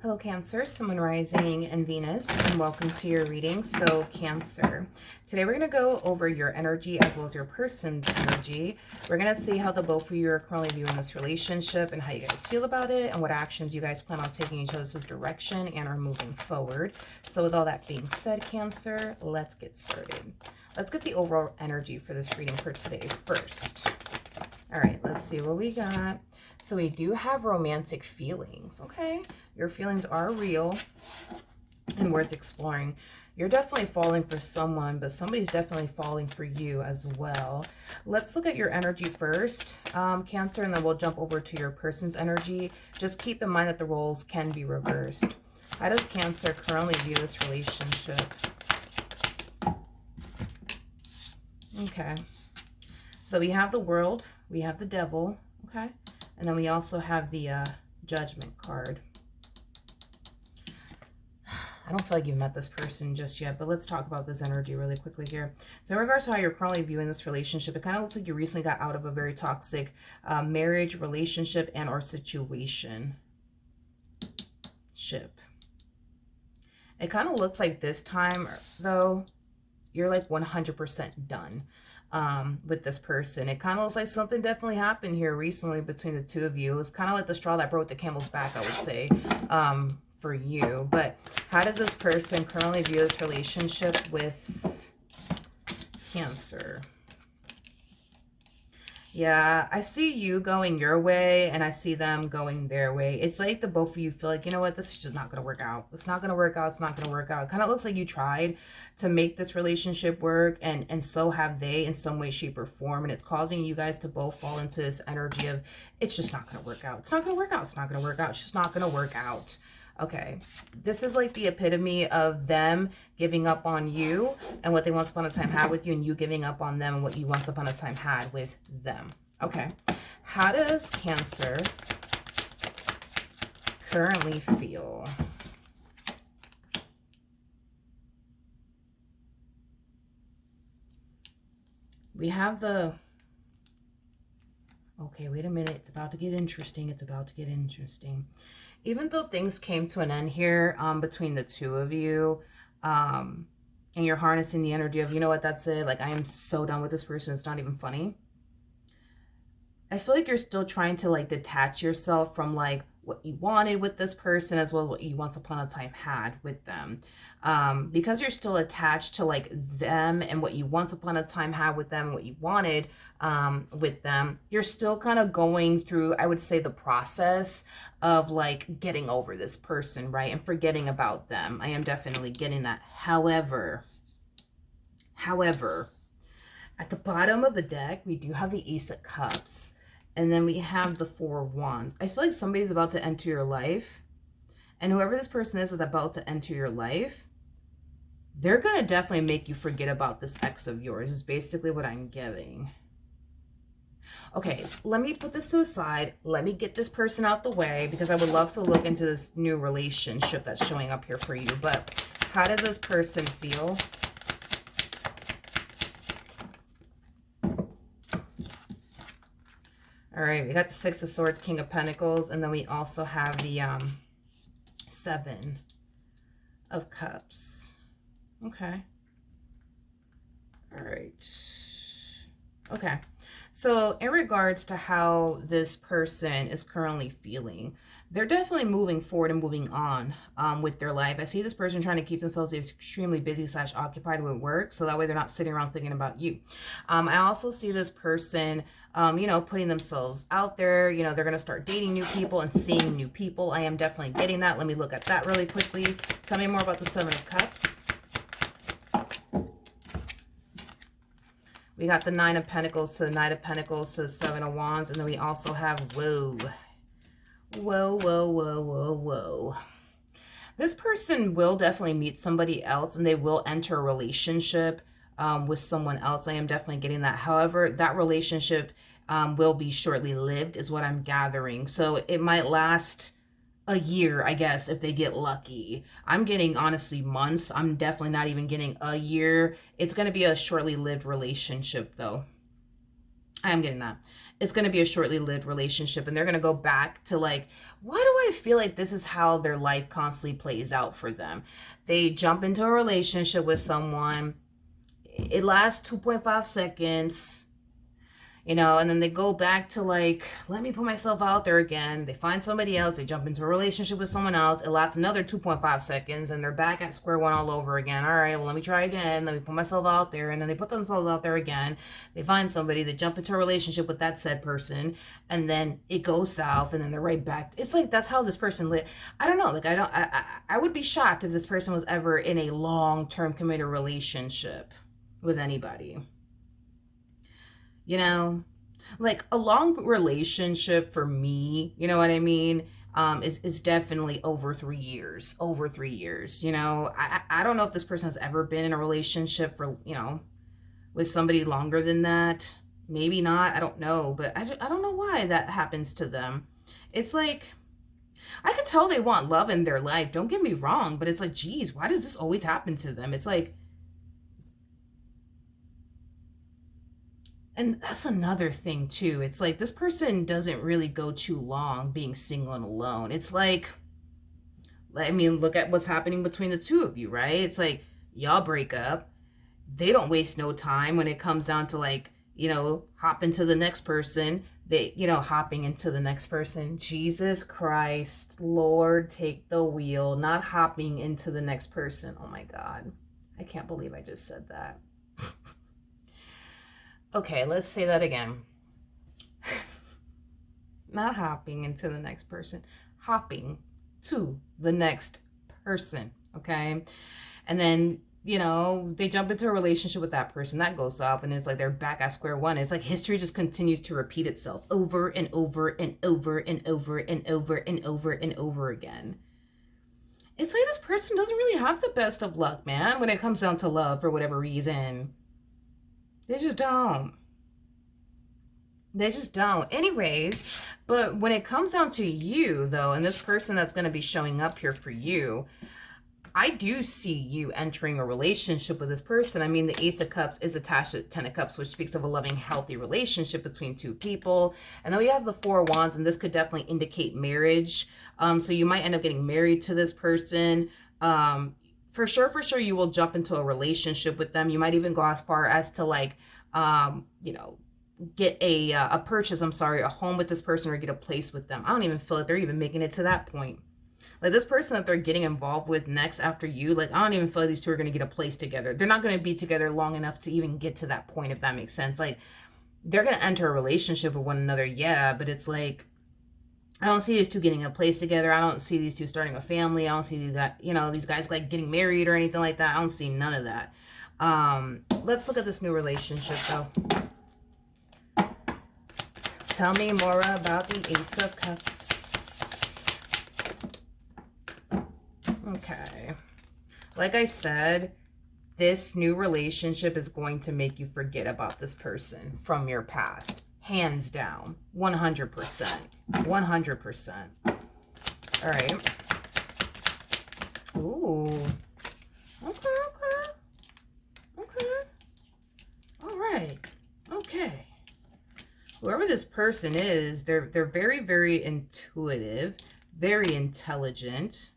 Hello, Cancer, Sun, Moon, Rising, and Venus, and welcome to your reading. So, Cancer, today we're going to go over your energy as well as your person's energy. We're going to see how the both of you are currently viewing this relationship and how you guys feel about it and what actions you guys plan on taking each other's direction and are moving forward. So, with all that being said, Cancer, let's get started. Let's get the overall energy for this reading for today first. All right, let's see what we got. So we do have romantic feelings, okay? Your feelings are real and worth exploring. You're definitely falling for someone, but somebody's definitely falling for you as well. Let's look at your energy first, Cancer, and then we'll jump over to your person's energy. Just keep in mind that the roles can be reversed. How does Cancer currently view this relationship? Okay. So we have the World, we have the Devil, okay? And then we also have the Judgment card. I don't feel like you've met this person just yet, but let's talk about this energy really quickly here. So in regards to how you're currently viewing this relationship, it kind of looks like you recently got out of a very toxic marriage, relationship, and or situation. It kind of looks like this time, though, you're like 100% done with this person. It kind of looks like something definitely happened here recently between the two of you. It was kind of like the straw that broke the camel's back, I would say, for you. But how does this person currently view this relationship with Cancer? Yeah, I see you going your way and I see them going their way. It's like the both of you feel like, you know what, this is just not going to work out. It's not going to work out. It's not going to work out. It kind of looks like you tried to make this relationship work, and so have they in some way, shape, or form. And it's causing you guys to both fall into this energy of, it's just not going to work out. It's not going to work out. It's not going to work out. It's just not going to work out. Okay, this is like the epitome of them giving up on you and what they once upon a time had with you, and you giving up on them and what you once upon a time had with them. Okay, how does Cancer currently feel? We have the... Okay, wait a minute. It's about to get interesting. It's about to get interesting. Even though things came to an end here between the two of you, and you're harnessing the energy of, you know what, that's it. Like, I am so done with this person. It's not even funny. I feel like you're still trying to, like, detach yourself from, like, what you wanted with this person as well as what you once upon a time had with them. Because you're still attached to, like, them and what you once upon a time had with them, what you wanted with them, you're still kind of going through, I would say, the process of, like, getting over this person, right? And forgetting about them. I am definitely getting that. However, at the bottom of the deck, we do have the Ace of Cups. And then we have the Four of Wands. I feel like somebody's about to enter your life. And whoever this person is about to enter your life, they're going to definitely make you forget about this ex of yours, is basically what I'm getting. Okay, let me put this to the side. Let me get this person out the way because I would love to look into this new relationship that's showing up here for you. But how does this person feel? All right, we got the Six of Swords, King of Pentacles, and then we also have the Seven of Cups. Okay. All right. Okay. So in regards to how this person is currently feeling, they're definitely moving forward and moving on with their life. I see this person trying to keep themselves extremely busy / occupied with work, so that way they're not sitting around thinking about you. I also see this person you know, putting themselves out there. You know, they're going to start dating new people and seeing new people. I am definitely getting that. Let me look at that really quickly. Tell me more about the Seven of Cups. We got the Nine of Pentacles to the Knight of Pentacles to the Seven of Wands. And then we also have, whoa. This person will definitely meet somebody else and they will enter a relationship with someone else. I am definitely getting that. However, that relationship will be shortly lived is what I'm gathering. So it might last a year, I guess, if they get lucky. I'm getting, honestly, months. I'm definitely not even getting a year. It's going to be a shortly lived relationship, though. I am getting that. It's going to be a shortly lived relationship, and they're going to go back to like, why do I feel like this is how their life constantly plays out for them? They jump into a relationship with someone, it lasts 2.5 seconds, you know, and then they go back to like, let me put myself out there again. They find somebody else, they jump into a relationship with someone else, it lasts another 2.5 seconds, and they're back at square one all over again. All right, well, let me try again, let me put myself out there, and then they put themselves out there again. They find somebody, they jump into a relationship with that said person, and then it goes south, and then they're right back. It's like that's how this person live. I don't know, like I would be shocked if this person was ever in a long-term committed relationship with anybody. You know, like a long relationship for me, you know what I mean, is definitely over 3 years. Over 3 years, you know. I don't know if this person has ever been in a relationship for, you know, with somebody longer than that. Maybe not, I don't know, but I don't know why that happens to them. It's like, I could tell they want love in their life, don't get me wrong, but it's like, geez, why does this always happen to them? It's like, and that's another thing too. It's like this person doesn't really go too long being single and alone. It's like, I mean, look at what's happening between the two of you, right? It's like y'all break up. They don't waste no time when it comes down to like, you know, hop into the next person. They, you know, hopping into the next person. Jesus Christ, Lord, take the wheel, not hopping into the next person. Oh my God. I can't believe I just said that. Okay, let's say that again. Not hopping into the next person, hopping to the next person, okay? And then, you know, they jump into a relationship with that person, that goes off, and it's like they're back at square one. It's like history just continues to repeat itself over and over and over and over and over and over and over again. It's like this person doesn't really have the best of luck, man, when it comes down to love for whatever reason. They just don't. They just don't. Anyways, but when it comes down to you, though, and this person that's going to be showing up here for you, I do see you entering a relationship with this person. I mean, the Ace of Cups is attached to Ten of Cups, which speaks of a loving, healthy relationship between two people. And then we have the Four of Wands, and this could definitely indicate marriage. So you might end up getting married to this person. For sure, you will jump into a relationship with them. You might even go as far as to like, you know, get a purchase, a home with this person, or get a place with them. I don't even feel like they're even making it to that point. Like this person that they're getting involved with next after you, like I don't even feel like these two are going to get a place together. They're not going to be together long enough to even get to that point, if that makes sense. Like they're going to enter a relationship with one another, yeah, but it's like I don't see these two getting a place together. I don't see these two starting a family. I don't see these guys, you know, these guys like getting married or anything like that. I don't see none of that. Let's look at this new relationship though. Tell me more about the Ace of Cups. Okay. Like I said, this new relationship is going to make you forget about this person from your past. Hands down. 100%. 100%. All right. Ooh. Okay. All right. Okay. Whoever this person is, they're very, very intuitive, very intelligent,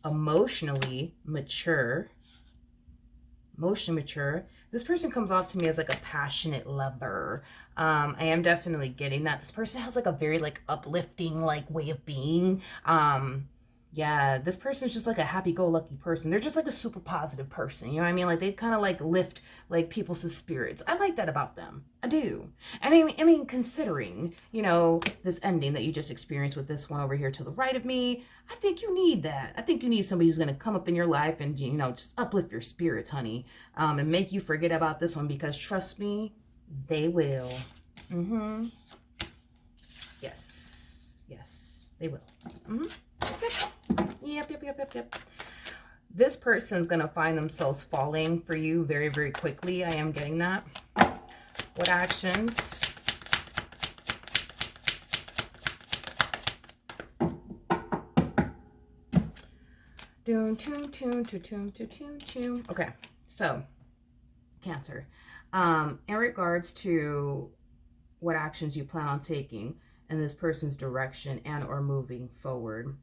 emotionally mature. This person comes off to me as like a passionate lover. I am definitely getting that. This person has like a very like uplifting like way of being. Yeah, this person's just like a happy-go-lucky person. They're just like a super positive person. You know what I mean? Like they kind of like lift like people's spirits. I like that about them. I do. And I mean, considering, you know, this ending that you just experienced with this one over here to the right of me, I think you need that. I think you need somebody who's going to come up in your life and, you know, just uplift your spirits, honey, and make you forget about this one, because trust me, they will. Yes, they will. Yep. This person's going to find themselves falling for you very, very quickly. I am getting that. What actions? Okay, so Cancer. In regards to what actions you plan on taking in this person's direction and or moving forward.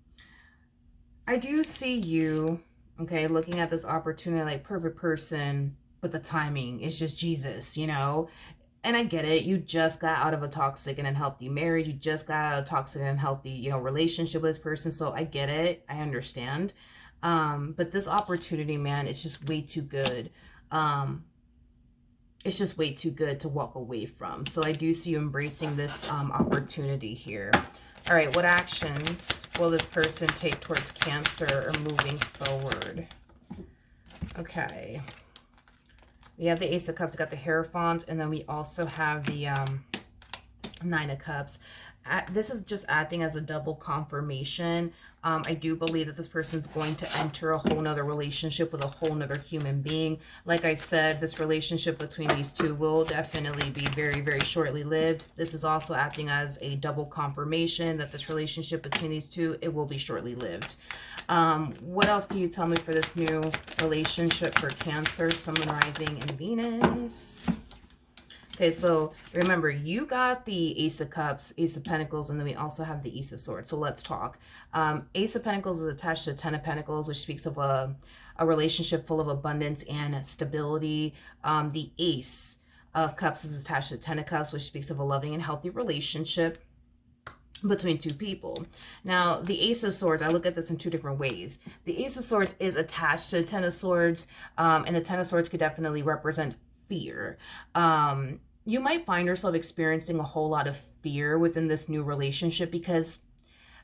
I do see you, okay, looking at this opportunity like perfect person, but the timing is just Jesus, you know? And I get it. You just got out of a toxic and unhealthy marriage. You just got out of a toxic and unhealthy, relationship with this person. So I get it. I understand. But this opportunity, man, it's just way too good. It's just way too good to walk away from. So I do see you embracing this opportunity here. All right, what actions will this person take towards Cancer or moving forward? Okay. We have the Ace of Cups, we got the Hierophant, and then we also have the Nine of Cups. This is just acting as a double confirmation. I do believe that this person is going to enter a whole nother relationship with a whole nother human being. Like I said, this relationship between these two will definitely be very, very shortly lived. This is also acting as a double confirmation that this relationship between these two, it will be shortly lived. What else can you tell me for this new relationship for Cancer, Sun, Rising, and Venus? Okay, so remember, you got the Ace of Cups, Ace of Pentacles, and then we also have the Ace of Swords. So let's talk. Ace of Pentacles is attached to Ten of Pentacles, which speaks of a relationship full of abundance and stability. The Ace of Cups is attached to Ten of Cups, which speaks of a loving and healthy relationship between two people. Now, the Ace of Swords, I look at this in two different ways. The Ace of Swords is attached to the Ten of Swords, and the Ten of Swords could definitely represent fear. You might find yourself experiencing a whole lot of fear within this new relationship because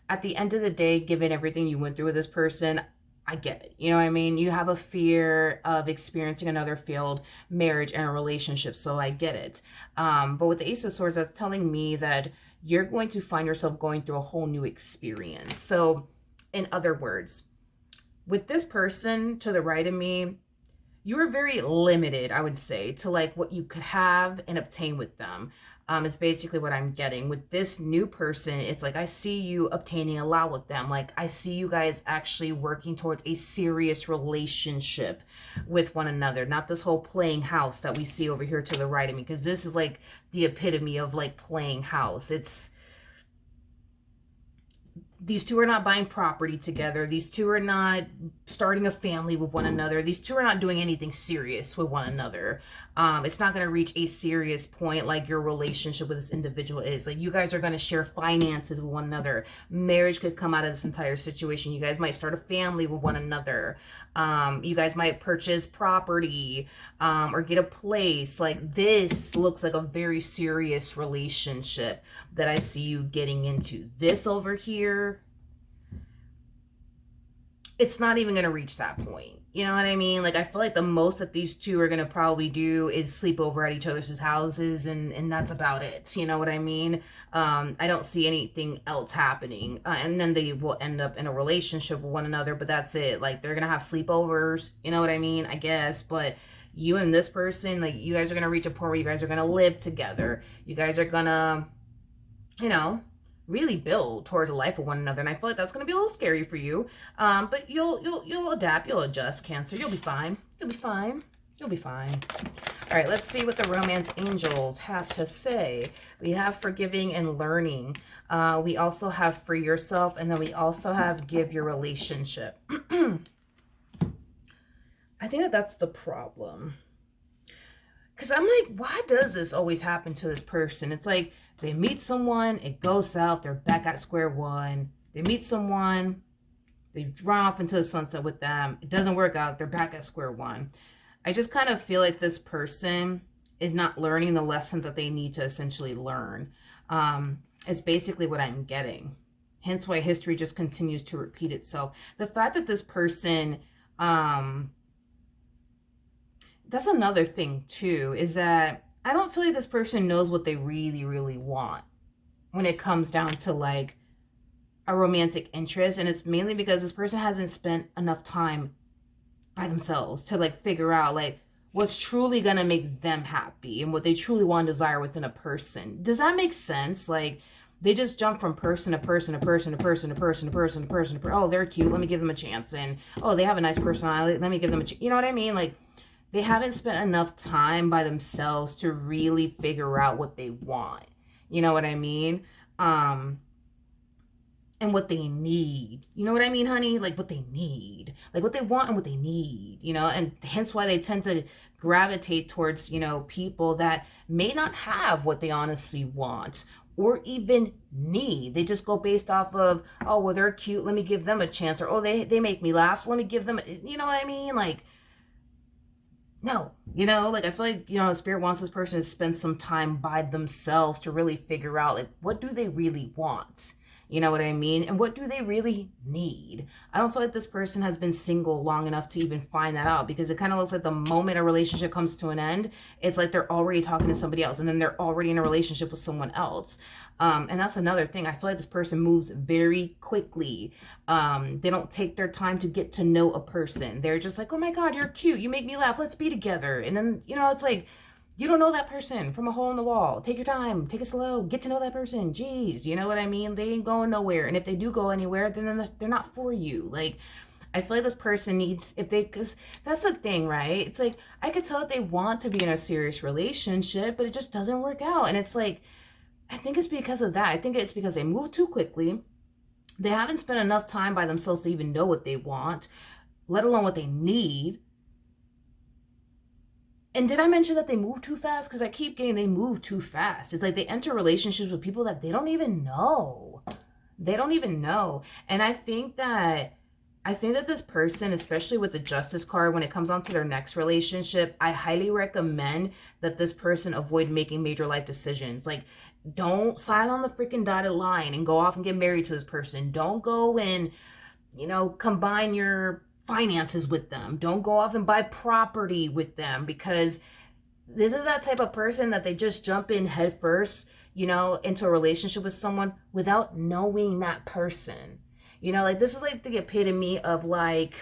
at the end of the day, given everything you went through with this person, I get it. You know what I mean? You have a fear of experiencing another failed marriage and a relationship, so I get it. But with the Ace of Swords, that's telling me that you're going to find yourself going through a whole new experience. So in other words, with this person to the right of me, you are very limited, I would say, to like what you could have and obtain with them. Is basically what I'm getting. With this new person, it's like I see you obtaining a lot with them. Like I see you guys actually working towards a serious relationship with one another. Not this whole playing house that we see over here to the right of me, because this is like the epitome of like playing house. It's these two are not buying property together. These two are not starting a family with one another. These two are not doing anything serious with one another. It's not going to reach a serious point like your relationship with this individual is. Like you guys are going to share finances with one another. Marriage could come out of this entire situation. You guys might start a family with one another. You guys might purchase property or get a place. Like this looks like a very serious relationship that I see you getting into. This over here, it's not even going to reach that point. You know what I mean? Like, I feel like the most that these two are going to probably do is sleep over at each other's houses, and that's about it. You know what I mean? I don't see anything else happening. And then they will end up in a relationship with one another, but that's it. Like, they're going to have sleepovers. You know what I mean? I guess. But you and this person, like, you guys are going to reach a point where you guys are going to live together. You guys are going to, really build towards a life with one another, and I feel like that's going to be a little scary for you, but you'll adapt, you'll adjust, Cancer. You'll be fine. You'll be fine. You'll be fine. All right, let's see what the romance angels have to say. We have forgiving and learning. We also have free yourself, and then we also have give your relationship. I think that that's the problem. Because I'm like, why does this always happen to this person? It's like they meet someone, it goes south, they're back at square one. They meet someone, they run off into the sunset with them. It doesn't work out, they're back at square one. I just kind of feel like this person is not learning the lesson that they need to essentially learn. It's basically what I'm getting. Hence why history just continues to repeat itself. The fact that this person... that's another thing too, is that I don't feel like this person knows what they really, really want when it comes down to like a romantic interest. And it's mainly because this person hasn't spent enough time by themselves to like figure out like what's truly gonna make them happy and what they truly want to desire within a person. Does that make sense? Like they just jump from person to person to person to person to person to person to person to person. Oh, they're cute, let me give them a chance. And oh, they have a nice personality, let me give them a chance. You know what I mean? Like they haven't spent enough time by themselves to really figure out what they want. You know what I mean? Um, and what they need. You know what I mean, honey? Like what they need, like what they want and what they need, and hence why they tend to gravitate towards, people that may not have what they honestly want or even need. They just go based off of, oh, well, they're cute. Let me give them a chance. Or, oh, they make me laugh. So let me give them, you know what I mean? Like, no, like I feel like, Spirit wants this person to spend some time by themselves to really figure out, like, what do they really want? You know what I mean? And what do they really need? I don't feel like this person has been single long enough to even find that out, because it kind of looks like the moment a relationship comes to an end, it's like they're already talking to somebody else, and then they're already in a relationship with someone else. And that's another thing. I feel like this person moves very quickly. They don't take their time to get to know a person. They're just like, oh my God, you're cute. You make me laugh. Let's be together. And then, it's like, you don't know that person from a hole in the wall. Take your time. Take it slow. Get to know that person. Jeez, you know what I mean? They ain't going nowhere. And if they do go anywhere, then they're not for you. Like, I feel like this person needs, because that's the thing, right? It's like, I could tell that they want to be in a serious relationship, but it just doesn't work out. And it's like, I think it's because of that. I think it's because they move too quickly. They haven't spent enough time by themselves to even know what they want, let alone what they need. And did I mention that they move too fast? Because I keep getting they move too fast. It's like they enter relationships with people that they don't even know. They don't even know. And I think that this person, especially with the Justice card, when it comes on to their next relationship, I highly recommend that this person avoid making major life decisions. Like, don't sign on the freaking dotted line and go off and get married to this person. Don't go and, combine your finances with them. Don't go off and buy property with them, because this is that type of person that they just jump in head first, into a relationship with someone without knowing that person. Like, this is like the epitome of like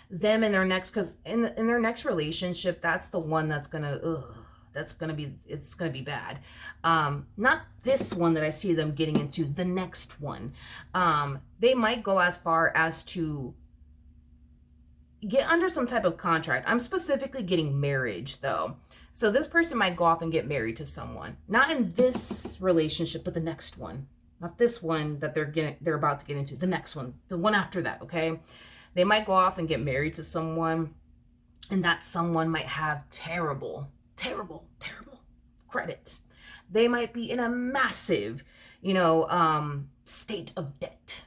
them in their next, because in their next relationship, that's the one that's gonna, it's gonna be bad. Not this one that I see them getting into, the next one. They might go as far as to get under some type of contract. I'm specifically getting marriage though. So this person might go off and get married to someone, not in this relationship, but the next one. Not this one that they're about to get into, the next one, the one after that, okay? They might go off and get married to someone, and that someone might have terrible credit. They might be in a massive, state of debt.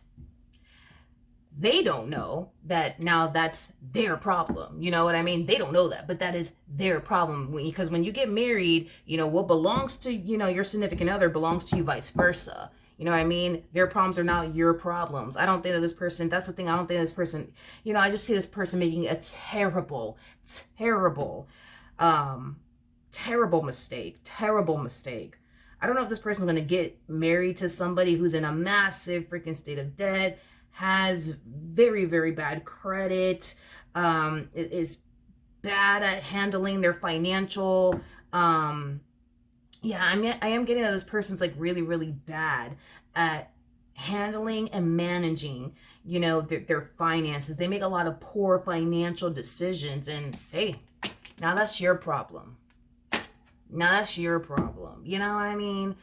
They don't know that now that's their problem. You know what I mean? They don't know that, but that is their problem. Because when you get married, what belongs to, your significant other belongs to you, vice versa. You know what I mean? Their problems are now your problems. I don't think that this person, that's the thing, I don't think this person, I just see this person making a terrible mistake. I don't know if this person's going to get married to somebody who's in a massive freaking state of debt, has very, very bad credit, is bad at handling their financial, I am getting that this person's like really, really bad at handling and managing, their finances. They make a lot of poor financial decisions, and hey, now that's your problem. You know what I mean?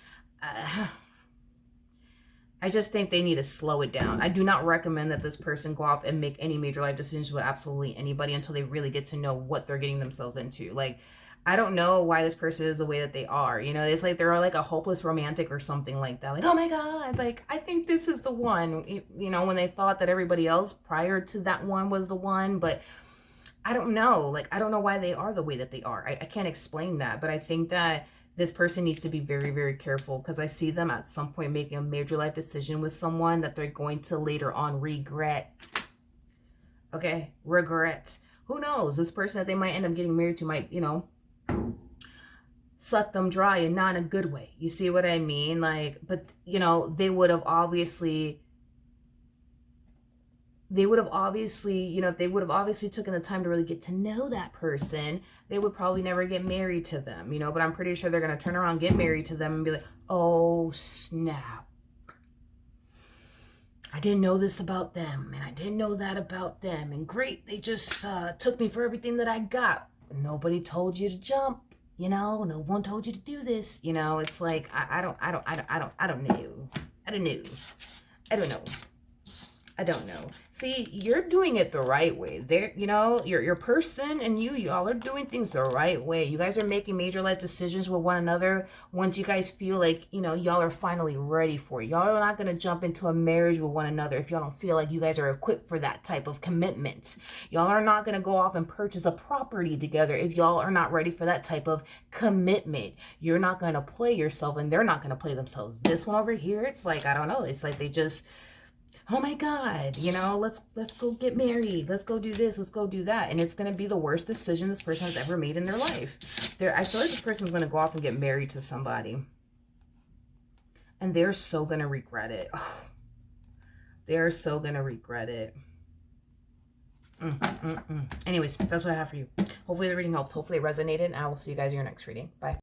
I just think they need to slow it down. I do not recommend that this person go off and make any major life decisions with absolutely anybody until they really get to know what they're getting themselves into. Like, I don't know why this person is the way that they are. It's like they're like a hopeless romantic or something like that. Like, oh my God, like, I think this is the one, when they thought that everybody else prior to that one was the one. But I don't know. Like, I don't know why they are the way that they are. I can't explain that. But I think that this person needs to be very, very careful, because I see them at some point making a major life decision with someone that they're going to later on regret. Okay? Regret. Who knows? This person that they might end up getting married to might, suck them dry, and not in a good way. You see what I mean? Like, but, they would have obviously, if they would have obviously taken the time to really get to know that person, they would probably never get married to them, but I'm pretty sure they're going to turn around, get married to them, and be like, oh, snap. I didn't know this about them, and I didn't know that about them, and great, they just took me for everything that I got. Nobody told you to jump. you know, no one told you to do this. You know, it's like, I don't know. I don't know. I don't know. I don't know. See, you're doing it the right way. There, you know, your person and y'all are doing things the right way. You guys are making major life decisions with one another once you guys feel like, you know, y'all are finally ready for it. Y'all are not going to jump into a marriage with one another if y'all don't feel like you guys are equipped for that type of commitment. Y'all are not going to go off and purchase a property together if y'all are not ready for that type of commitment. You're not going to play yourself and they're not going to play themselves. This one over here, it's like, I don't know. It's like they just, oh my God, you know, let's go get married. Let's go do this. Let's go do that. And it's going to be the worst decision this person has ever made in their life. I feel like this person's going to go off and get married to somebody. And they're so going to regret it. Oh, they're so going to regret it. Anyways, that's what I have for you. Hopefully the reading helped. Hopefully it resonated. And I will see you guys in your next reading. Bye.